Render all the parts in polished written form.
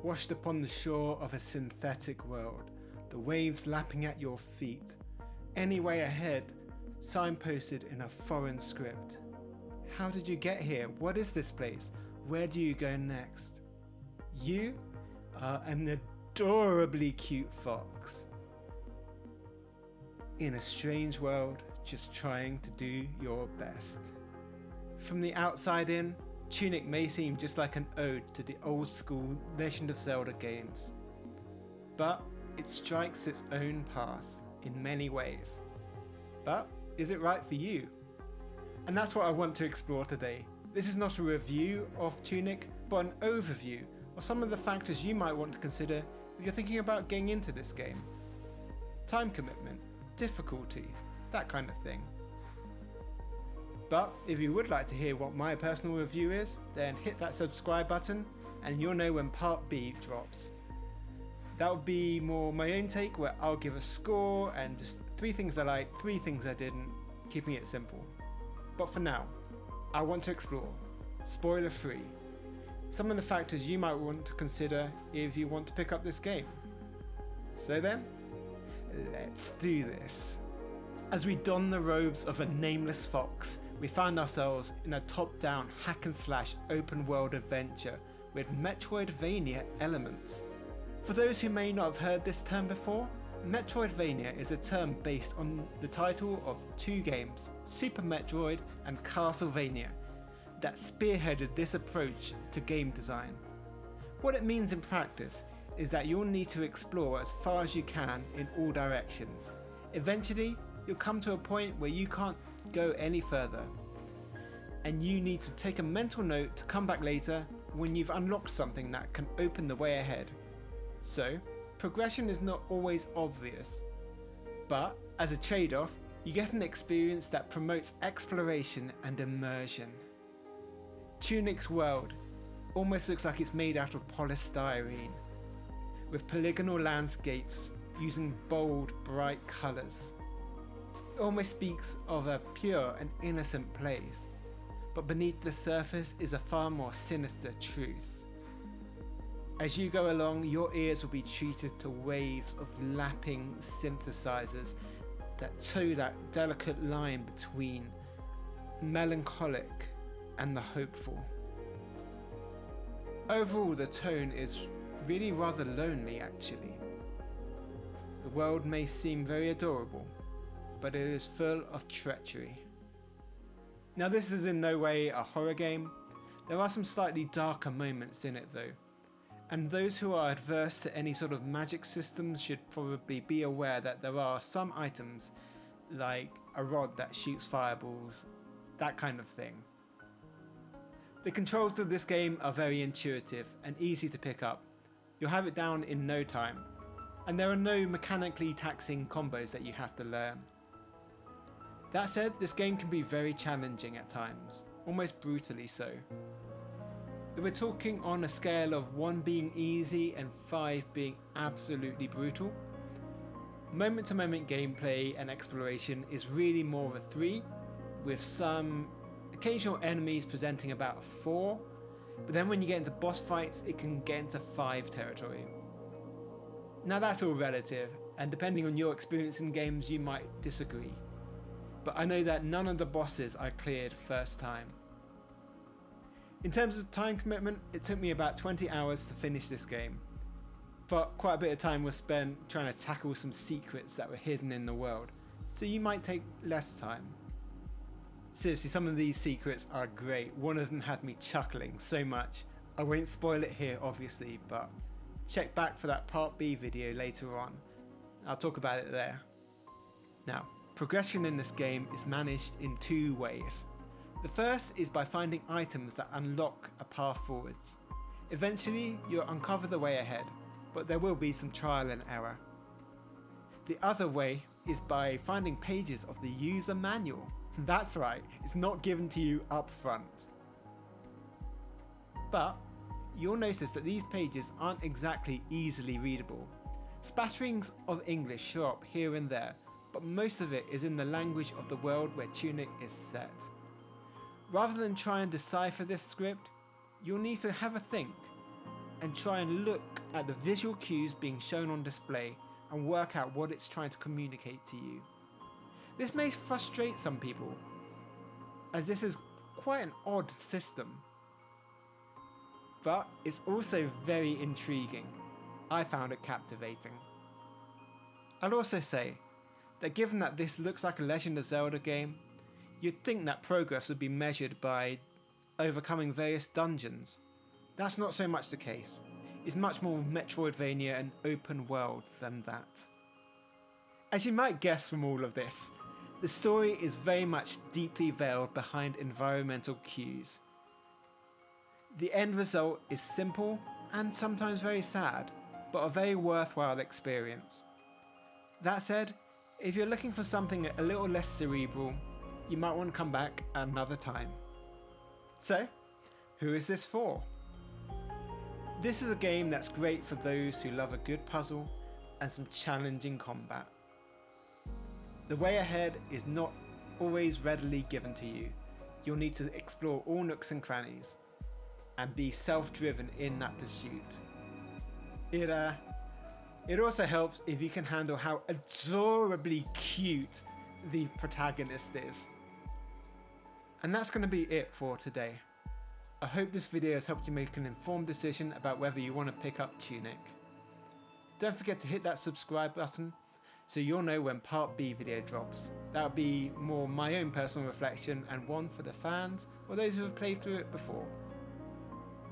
washed upon the shore of a synthetic world, the waves lapping at your feet. Any way ahead, signposted in a foreign script. How did you get here? What is this place? Where do you go next? You are an adorably cute fox in a strange world, just trying to do your best. From the outside in, Tunic may seem just like an ode to the old school Legend of Zelda games, but it strikes its own path in many ways. But is it right for you? And that's what I want to explore today. This is not a review of Tunic, but an overview of some of the factors you might want to consider if you're thinking about getting into this game. Time commitment, difficulty, that kind of thing. But if you would like to hear what my personal review is, then hit that subscribe button and you'll know when part B drops. That would be more my own take, where I'll give a score and just 3 things I liked, 3 things I didn't, keeping it simple. But for now, I want to explore, spoiler free, some of the factors you might want to consider if you want to pick up this game. So then, let's do this. As we don the robes of a nameless fox, we find ourselves in a top-down hack-and-slash open-world adventure with Metroidvania elements. For those who may not have heard this term before, Metroidvania is a term based on the title of 2 games, Super Metroid and Castlevania, that spearheaded this approach to game design. What it means in practice is that you'll need to explore as far as you can in all directions. Eventually, you'll come to a point where you can't go any further, and you need to take a mental note to come back later when you've unlocked something that can open the way ahead. So, progression is not always obvious, but as a trade-off, you get an experience that promotes exploration and immersion. Tunic's world almost looks like it's made out of polystyrene, with polygonal landscapes using bold, bright colours. It almost speaks of a pure and innocent place, but beneath the surface is a far more sinister truth. As you go along, your ears will be treated to waves of lapping synthesizers that toe that delicate line between melancholic and the hopeful. Overall, the tone is really rather lonely actually. The world may seem very adorable, but it is full of treachery. Now, this is in no way a horror game. There are some slightly darker moments in it though, and those who are adverse to any sort of magic systems should probably be aware that there are some items, like a rod that shoots fireballs, that kind of thing. The controls of this game are very intuitive and easy to pick up. You'll have it down in no time, and there are no mechanically taxing combos that you have to learn. That said, this game can be very challenging at times, almost brutally so. If we're talking on a scale of 1 being easy and 5 being absolutely brutal, moment to moment gameplay and exploration is really more of a 3, with some occasional enemies presenting about a 4, but then when you get into boss fights it can get into 5 territory. Now that's all relative, and depending on your experience in games you might disagree, but I know that none of the bosses I cleared first time. In terms of time commitment, it took me about 20 hours to finish this game, but quite a bit of time was spent trying to tackle some secrets that were hidden in the world, so you might take less time. Seriously, some of these secrets are great. One of them had me chuckling so much. I won't spoil it here obviously, but check back for that part B video later on. I'll talk about it there. Now, progression in this game is managed in 2 ways. The first is by finding items that unlock a path forwards. Eventually, you'll uncover the way ahead, but there will be some trial and error. The other way is by finding pages of the user manual. That's right, it's not given to you up front. But you'll notice that these pages aren't exactly easily readable. Spatterings of English show up here and there, but most of it is in the language of the world where Tunic is set. Rather than try and decipher this script, you'll need to have a think and try and look at the visual cues being shown on display and work out what it's trying to communicate to you. This may frustrate some people, as this is quite an odd system, but it's also very intriguing. I found it captivating. I'll also say that given that this looks like a Legend of Zelda game, you'd think that progress would be measured by overcoming various dungeons. That's not so much the case. It's much more Metroidvania and open world than that. As you might guess from all of this, the story is very much deeply veiled behind environmental cues. The end result is simple and sometimes very sad, but a very worthwhile experience. That said, if you're looking for something a little less cerebral, you might want to come back at another time. So, who is this for? This is a game that's great for those who love a good puzzle and some challenging combat. The way ahead is not always readily given to you. You'll need to explore all nooks and crannies and be self-driven in that pursuit. It also helps if you can handle how adorably cute the protagonist is. And that's going to be it for today. I hope this video has helped you make an informed decision about whether you want to pick up Tunic. Don't forget to hit that subscribe button so you'll know when part B video drops. That'll be more my own personal reflection and one for the fans or those who have played through it before.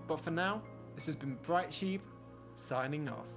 But for now, this has been Bright Sheep, signing off.